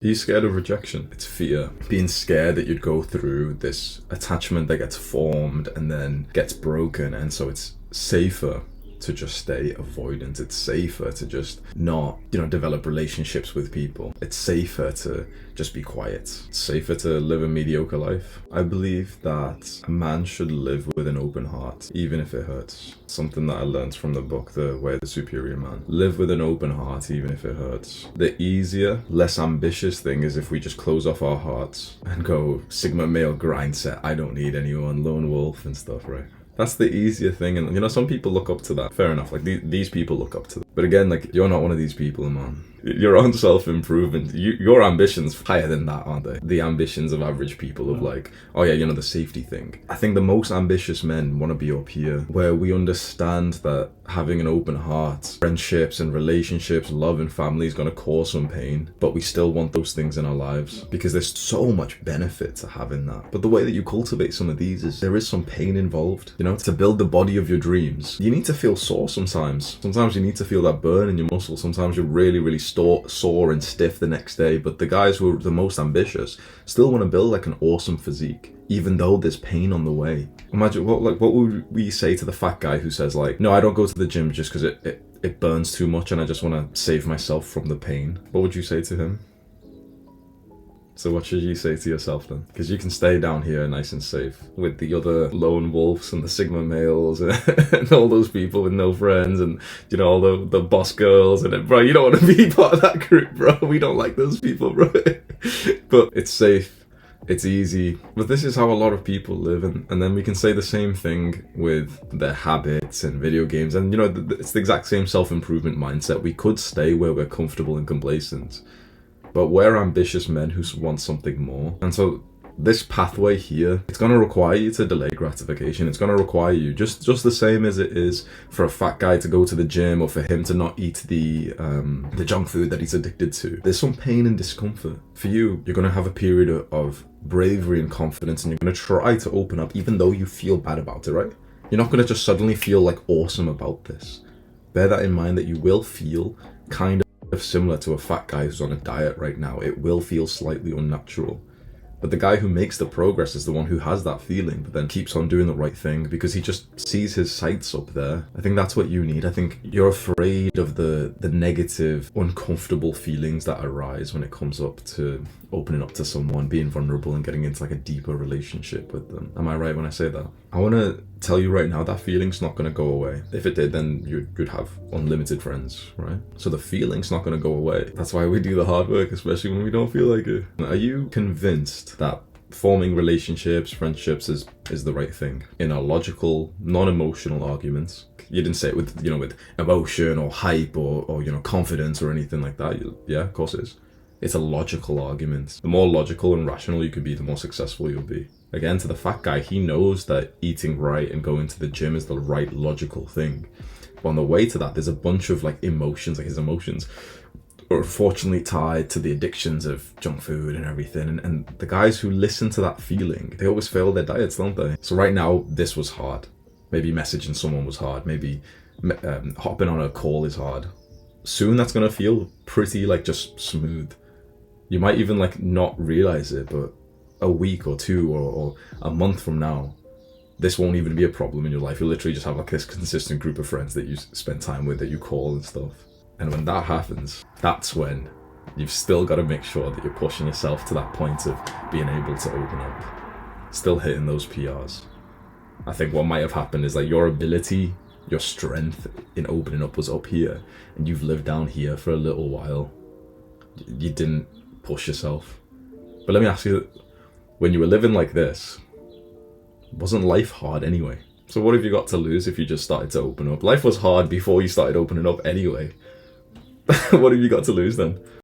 Are you scared of rejection? It's fear. Being scared that you'd go through this attachment that gets formed and then gets broken, and so it's safer to just stay avoidant. It's safer to just not, develop relationships with people. It's safer to just be quiet. It's safer to live a mediocre life. I believe that a man should live with an open heart, even if it hurts. Something that I learned from the book, The Way of the Superior Man. Live with an open heart, even if it hurts. The easier, less ambitious thing is if we just close off our hearts and go Sigma male grind set, I don't need anyone, lone wolf and stuff, right? That's the easier thing, and some people look up to that. Fair enough, like these people look up to that. But again, like, you're not one of these people, man. Your own self-improvement, your ambitions higher than that, aren't they? The ambitions of average people of like, oh yeah, the safety thing. I think the most ambitious men want to be up here, where we understand that having an open heart, friendships and relationships, love and family is going to cause some pain, but we still want those things in our lives because there's so much benefit to having that. But the way that you cultivate some of these is there is some pain involved. To build the body of your dreams, you need to feel sore sometimes. Sometimes you need to feel that burn in your muscles. Sometimes you're really, really sore and stiff the next day. But the guys who are the most ambitious still want to build like an awesome physique, even though there's pain on the way. Imagine what would we say to the fat guy who says like, no, I don't go to the gym just because it burns too much and I just want to save myself from the pain. What would you say to him? So what should you say to yourself then? Because you can stay down here nice and safe with the other lone wolves and the Sigma males and all those people with no friends and, all the boss girls and bro, you don't want to be part of that group, bro. We don't like those people, bro. But it's safe. It's easy. But this is how a lot of people live. And then we can say the same thing with their habits and video games. And, it's the exact same self-improvement mindset. We could stay where we're comfortable and complacent, but we're ambitious men who want something more. And so this pathway here, it's going to require you to delay gratification. It's going to require you, just the same as it is for a fat guy to go to the gym or for him to not eat the junk food that he's addicted to. There's some pain and discomfort. For you, you're going to have a period of bravery and confidence, and you're going to try to open up even though you feel bad about it, right? You're not going to just suddenly feel like awesome about this. Bear that in mind, that you will feel kind of similar to a fat guy who's on a diet right now. It will feel slightly unnatural. But the guy who makes the progress is the one who has that feeling, but then keeps on doing the right thing because he just sees his sights up there. I think that's what you need. I think you're afraid of the negative, uncomfortable feelings that arise when it comes up to opening up to someone, being vulnerable and getting into like a deeper relationship with them. Am I right when I say that? I want to tell you right now, that feeling's not going to go away. If it did, then you'd have unlimited friends, right? So the feeling's not going to go away. That's why we do the hard work, especially when we don't feel like it. Are you convinced that forming relationships, friendships is the right thing in a logical, non-emotional arguments? You didn't say it with, with emotion or hype or confidence or anything like that. Yeah, of course it is. It's a logical argument. The more logical and rational you can be, the more successful you'll be. Again, to the fat guy, he knows that eating right and going to the gym is the right logical thing. But on the way to that, there's a bunch of like emotions, like his emotions are unfortunately tied to the addictions of junk food and everything. And the guys who listen to that feeling, they always fail their diets, don't they? So right now, this was hard. Maybe messaging someone was hard. Maybe hopping on a call is hard. Soon that's going to feel pretty like just smooth. You might even like not realize it, but a week or two or a month from now, this won't even be a problem in your life. You'll literally just have like this consistent group of friends that you spend time with, that you call and stuff. And when that happens, that's when you've still got to make sure that you're pushing yourself to that point of being able to open up, still hitting those PRs. I think what might have happened is like your ability, your strength in opening up was up here, and you've lived down here for a little while. You didn't push yourself. But let me ask you, when you were living like this, wasn't life hard anyway? So what have you got to lose if you just started to open up? Life was hard before you started opening up anyway. What have you got to lose then?